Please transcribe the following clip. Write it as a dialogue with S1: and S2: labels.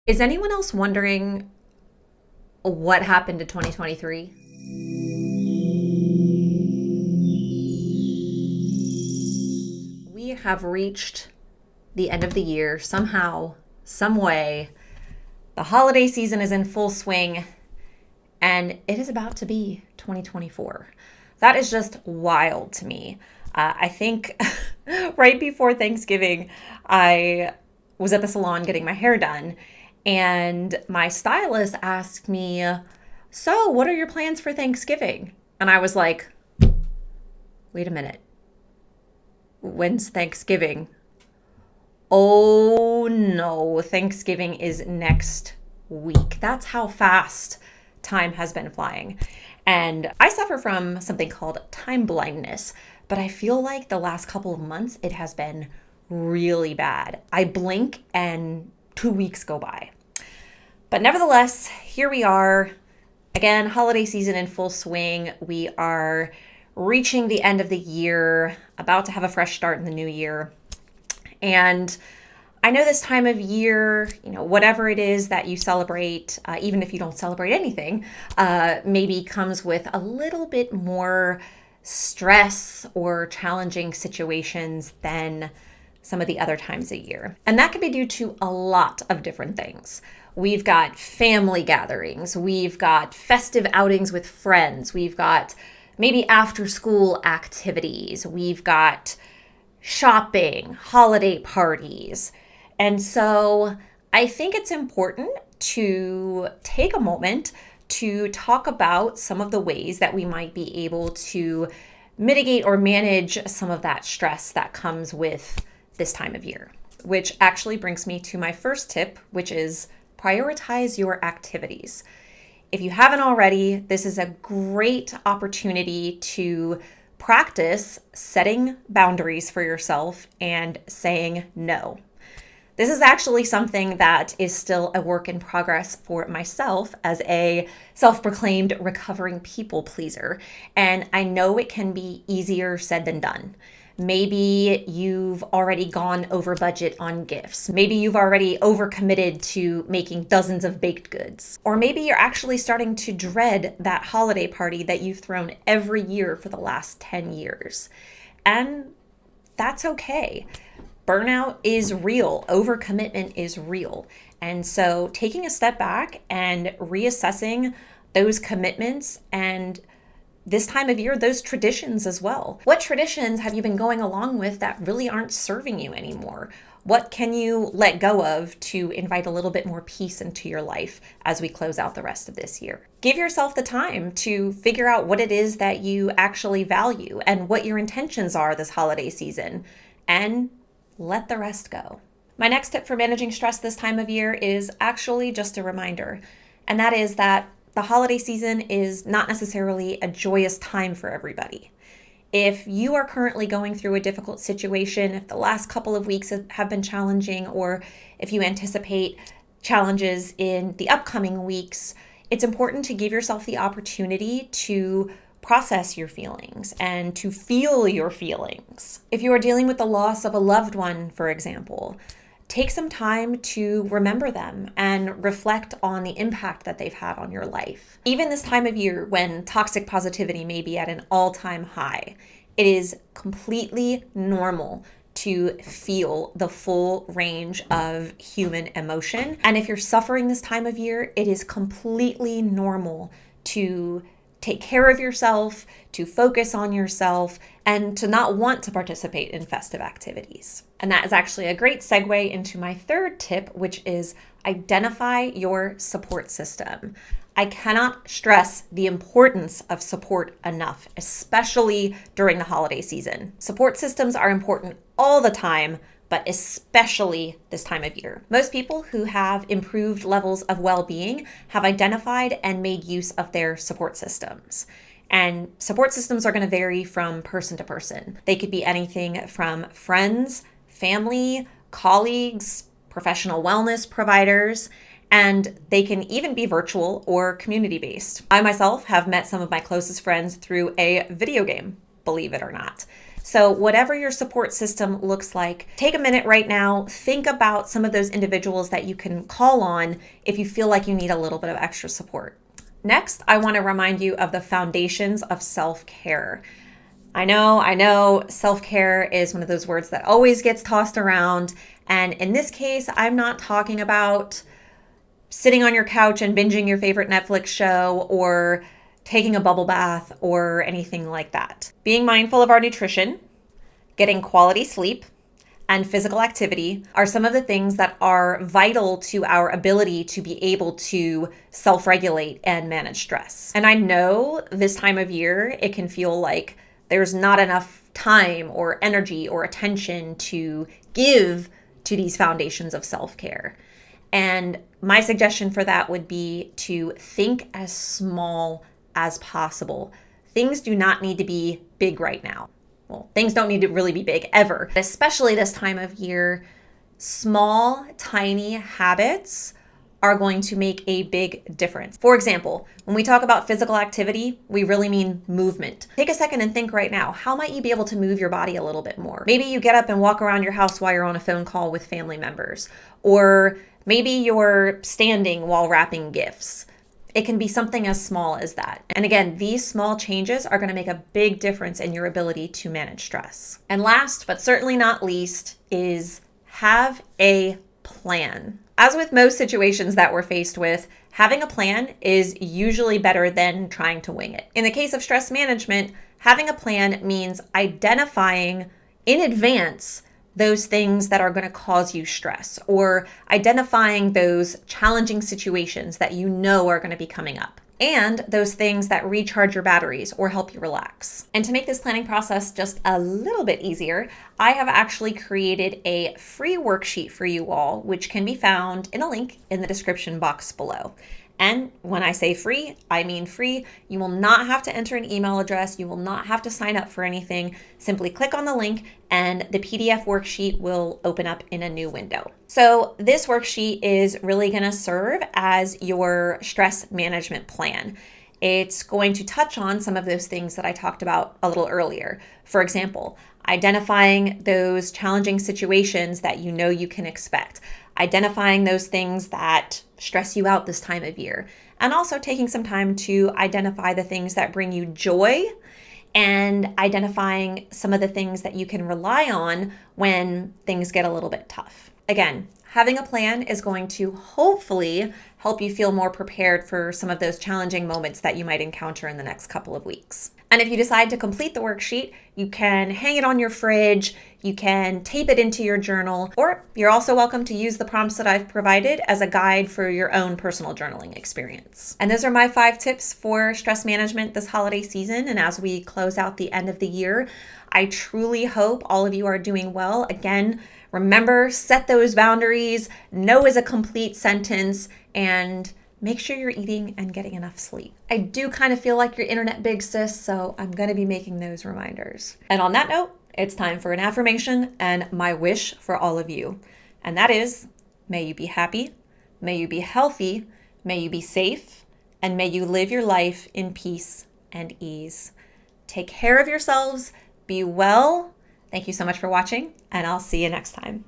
S1: Is anyone else wondering what happened to 2023? We have reached the end of the year somehow, some way. The holiday season is in full swing, and it is about to be 2024. That is just wild to me. I think right before Thanksgiving, I was at the salon getting my hair done, and my stylist asked me, "So, what are your plans for Thanksgiving?" And I was like, wait a minute, when's Thanksgiving? Oh no, Thanksgiving is next week. That's how fast time has been flying. And I suffer from something called time blindness, but I feel like the last couple of months it has been really bad. I blink and 2 weeks go by. But nevertheless, here we are. Again, holiday season in full swing. We are reaching the end of the year, about to have a fresh start in the new year. And I know this time of year, whatever it is that you celebrate, even if you don't celebrate anything, maybe comes with a little bit more stress or challenging situations than some of the other times a year. And that can be due to a lot of different things. We've got family gatherings, we've got festive outings with friends, we've got maybe after school activities, we've got shopping, holiday parties. And so I think it's important to take a moment to talk about some of the ways that we might be able to mitigate or manage some of that stress that comes with this time of year. Which actually brings me to my first tip, which is prioritize your activities. If you haven't already, this is a great opportunity to practice setting boundaries for yourself and saying no. This is actually something that is still a work in progress for myself as a self-proclaimed recovering people pleaser. And I know it can be easier said than done. Maybe you've already gone over budget on gifts. Maybe you've already overcommitted to making dozens of baked goods. Or maybe you're actually starting to dread that holiday party that you've thrown every year for the last 10 years. And that's okay. Burnout is real. Overcommitment is real. And so taking a step back and reassessing those commitments and this time of year, those traditions as well. What traditions have you been going along with that really aren't serving you anymore? What can you let go of to invite a little bit more peace into your life as we close out the rest of this year? Give yourself the time to figure out what it is that you actually value and what your intentions are this holiday season, and let the rest go. My next tip for managing stress this time of year is actually just a reminder, and that is that the holiday season is not necessarily a joyous time for everybody. If you are currently going through a difficult situation, if the last couple of weeks have been challenging, or if you anticipate challenges in the upcoming weeks, it's important to give yourself the opportunity to process your feelings and to feel your feelings. If you are dealing with the loss of a loved one, for example, take some time to remember them and reflect on the impact that they've had on your life. Even this time of year when toxic positivity may be at an all-time high, it is completely normal to feel the full range of human emotion. And if you're suffering this time of year, it is completely normal to take care of yourself, to focus on yourself, and to not want to participate in festive activities. And that is actually a great segue into my third tip, which is identify your support system. I cannot stress the importance of support enough, especially during the holiday season. Support systems are important all the time, but especially this time of year. Most people who have improved levels of well-being have identified and made use of their support systems. And support systems are going to vary from person to person. They could be anything from friends, family, colleagues, professional wellness providers, and they can even be virtual or community-based. I myself have met some of my closest friends through a video game, believe it or not. So whatever your support system looks like, take a minute right now, think about some of those individuals that you can call on if you feel like you need a little bit of extra support. Next, I want to remind you of the foundations of self-care. I know, self-care is one of those words that always gets tossed around. And in this case, I'm not talking about sitting on your couch and binging your favorite Netflix show or taking a bubble bath or anything like that. Being mindful of our nutrition, getting quality sleep, and physical activity are some of the things that are vital to our ability to be able to self-regulate and manage stress. And I know this time of year, it can feel like there's not enough time or energy or attention to give to these foundations of self-care. And my suggestion for that would be to think as small as possible. Things do not need to be big right now. Well, things don't need to really be big ever, especially this time of year. Small, tiny habits are going to make a big difference. For example, when we talk about physical activity, we really mean movement. Take a second and think right now, how might you be able to move your body a little bit more? Maybe you get up and walk around your house while you're on a phone call with family members, or maybe you're standing while wrapping gifts. It can be something as small as that. And again, these small changes are going to make a big difference in your ability to manage stress. And last, but certainly not least, is have a plan. As with most situations that we're faced with, having a plan is usually better than trying to wing it. In the case of stress management, having a plan means identifying in advance those things that are going to cause you stress, or identifying those challenging situations that you know are going to be coming up, and those things that recharge your batteries or help you relax. And to make this planning process just a little bit easier, I have actually created a free worksheet for you all, which can be found in a link in the description box below. And when I say free, I mean free. You will not have to enter an email address. You will not have to sign up for anything. Simply click on the link and the PDF worksheet will open up in a new window. So this worksheet is really going to serve as your stress management plan. It's going to touch on some of those things that I talked about a little earlier. For example, identifying those challenging situations that you know you can expect, identifying those things that stress you out this time of year, and also taking some time to identify the things that bring you joy and identifying some of the things that you can rely on when things get a little bit tough. Again, having a plan is going to hopefully help you feel more prepared for some of those challenging moments that you might encounter in the next couple of weeks. And if you decide to complete the worksheet, you can hang it on your fridge, you can tape it into your journal, or you're also welcome to use the prompts that I've provided as a guide for your own personal journaling experience. And those are my 5 tips for stress management this holiday season. And as we close out the end of the year, I truly hope all of you are doing well. Again, remember, set those boundaries. No is a complete sentence, and make sure you're eating and getting enough sleep. I do kind of feel like your internet big sis, so I'm going to be making those reminders. And on that note, it's time for an affirmation and my wish for all of you. And that is, may you be happy, may you be healthy, may you be safe, and may you live your life in peace and ease. Take care of yourselves, be well. Thank you so much for watching, and I'll see you next time.